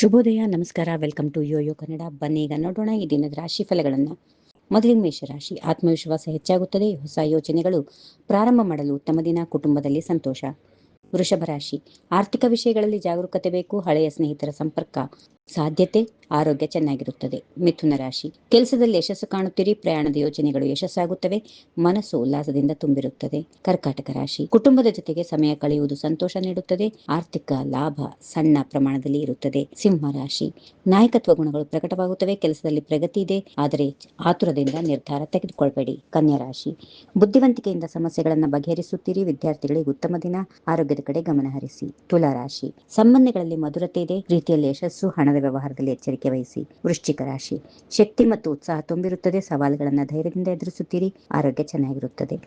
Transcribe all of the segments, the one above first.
ಶುಭೋದಯ, ನಮಸ್ಕಾರ. Welcome to Yoyo Kannada. ಬನ್ನಿ ಈಗ ನೋಡೋಣ ಈ ದಿನದ ರಾಶಿ ಫಲಗಳನ್ನು. ಮೊದಲಿಗೆ ಮೇಷರಾಶಿ. ಆತ್ಮವಿಶ್ವಾಸ ಹೆಚ್ಚಾಗುತ್ತದೆ. ಹೊಸ ಯೋಚನೆಗಳು ಪ್ರಾರಂಭ ಮಾಡಲು ಉತ್ತಮ ದಿನ. ಕುಟುಂಬದಲ್ಲಿ ಸಂತೋಷ. ವೃಷಭ ರಾಶಿ. ಆರ್ಥಿಕ ವಿಷಯಗಳಲ್ಲಿ ಜಾಗರೂಕತೆ ಬೇಕು. ಹಳೆಯ ಸ್ನೇಹಿತರ ಸಂಪರ್ಕ ಸಾಧ್ಯತೆ. ಆರೋಗ್ಯ ಚೆನ್ನಾಗಿರುತ್ತದೆ. ಮಿಥುನ ರಾಶಿ. ಕೆಲಸದಲ್ಲಿ ಯಶಸ್ಸು ಕಾಣುತ್ತೀರಿ. ಪ್ರಯಾಣದ ಯೋಜನೆಗಳು ಯಶಸ್ಸಾಗುತ್ತವೆ. ಮನಸ್ಸು ಉಲ್ಲಾಸದಿಂದ ತುಂಬಿರುತ್ತದೆ. ಕರ್ಕಾಟಕ ರಾಶಿ. ಕುಟುಂಬದ ಜೊತೆಗೆ ಸಮಯ ಕಳೆಯುವುದು ಸಂತೋಷ ನೀಡುತ್ತದೆ. ಆರ್ಥಿಕ ಲಾಭ ಸಣ್ಣ ಪ್ರಮಾಣದಲ್ಲಿ ಇರುತ್ತದೆ. ಸಿಂಹ ರಾಶಿ. ನಾಯಕತ್ವ ಗುಣಗಳು ಪ್ರಕಟವಾಗುತ್ತವೆ. ಕೆಲಸದಲ್ಲಿ ಪ್ರಗತಿ ಇದೆ, ಆದರೆ ಆತುರದಿಂದ ನಿರ್ಧಾರ ತೆಗೆದುಕೊಳ್ಬೇಡಿ. ಕನ್ಯಾ ರಾಶಿ. ಬುದ್ಧಿವಂತಿಕೆಯಿಂದ ಸಮಸ್ಯೆಗಳನ್ನು ಬಗೆಹರಿಸುತ್ತೀರಿ. ವಿದ್ಯಾರ್ಥಿಗಳಿಗೆ ಉತ್ತಮ ದಿನ. ಆರೋಗ್ಯದ ಕಡೆ ಗಮನ ಹರಿಸಿ. ತುಲಾ ರಾಶಿ. ಸಂಬಂಧಗಳಲ್ಲಿ ಮಧುರತೆ ಇದೆ. ಪ್ರೀತಿಯಲ್ಲಿ ಯಶಸ್ಸು. ಹಣದ ವ್ಯವಹಾರದಲ್ಲಿ ಎಚ್ಚರಿಕೆ ವಹಿಸಿ. ವೃಶ್ಚಿಕ ರಾಶಿ. ಶಕ್ತಿ ಮತ್ತು ಉತ್ಸಾಹ ತುಂಬಿರುತ್ತದೆ. ಸವಾಲುಗಳನ್ನು ಧೈರ್ಯದಿಂದ ಎದುರಿಸುತ್ತೀರಿ. ಆರೋಗ್ಯ ಚೆನ್ನಾಗಿರುತ್ತದೆ.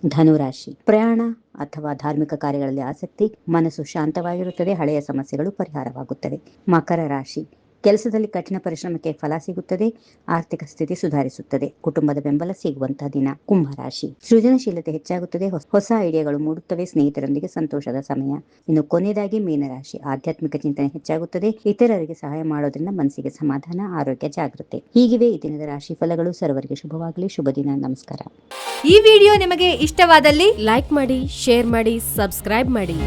ಧನುರಾಶಿ. ಪ್ರಯಾಣ ಅಥವಾ ಧಾರ್ಮಿಕ ಕಾರ್ಯಗಳಲ್ಲಿ ಆಸಕ್ತಿ. ಮನಸ್ಸು ಶಾಂತವಾಗಿರುತ್ತದೆ. ಹಳೆಯ ಸಮಸ್ಯೆಗಳು ಪರಿಹಾರವಾಗುತ್ತವೆ. ಮಕರ ರಾಶಿ. ಕೆಲಸದಲ್ಲಿ ಕಠಿಣ ಪರಿಶ್ರಮಕ್ಕೆ ಫಲ ಸಿಗುತ್ತದೆ. ಆರ್ಥಿಕ ಸ್ಥಿತಿ ಸುಧಾರಿಸುತ್ತದೆ. ಕುಟುಂಬದ ಬೆಂಬಲ ಸಿಗುವಂತಹ ದಿನ. ಕುಂಭರಾಶಿ. ಸೃಜನಶೀಲತೆ ಹೆಚ್ಚಾಗುತ್ತದೆ. ಹೊಸ ಐಡಿಯಾಗಳು ಮೂಡುತ್ತವೆ. ಸ್ನೇಹಿತರೊಂದಿಗೆ ಸಂತೋಷದ ಸಮಯ. ಇನ್ನು ಕೊನೆಯದಾಗಿ ಮೀನರಾಶಿ. ಆಧ್ಯಾತ್ಮಿಕ ಚಿಂತನೆ ಹೆಚ್ಚಾಗುತ್ತದೆ. ಇತರರಿಗೆ ಸಹಾಯ ಮಾಡೋದ್ರಿಂದ ಮನಸ್ಸಿಗೆ ಸಮಾಧಾನ. ಆರೋಗ್ಯ ಜಾಗೃತೆ. ಹೀಗಿವೆ ಈ ದಿನದ ರಾಶಿ ಫಲಗಳು. ಸರ್ವರಿಗೆ ಶುಭವಾಗಲಿ. ಶುಭ ದಿನ. ನಮಸ್ಕಾರ. ಈ ವಿಡಿಯೋ ನಿಮಗೆ ಇಷ್ಟವಾದಲ್ಲಿ ಲೈಕ್ ಮಾಡಿ, ಶೇರ್ ಮಾಡಿ, ಸಬ್ಸ್ಕ್ರೈಬ್ ಮಾಡಿ.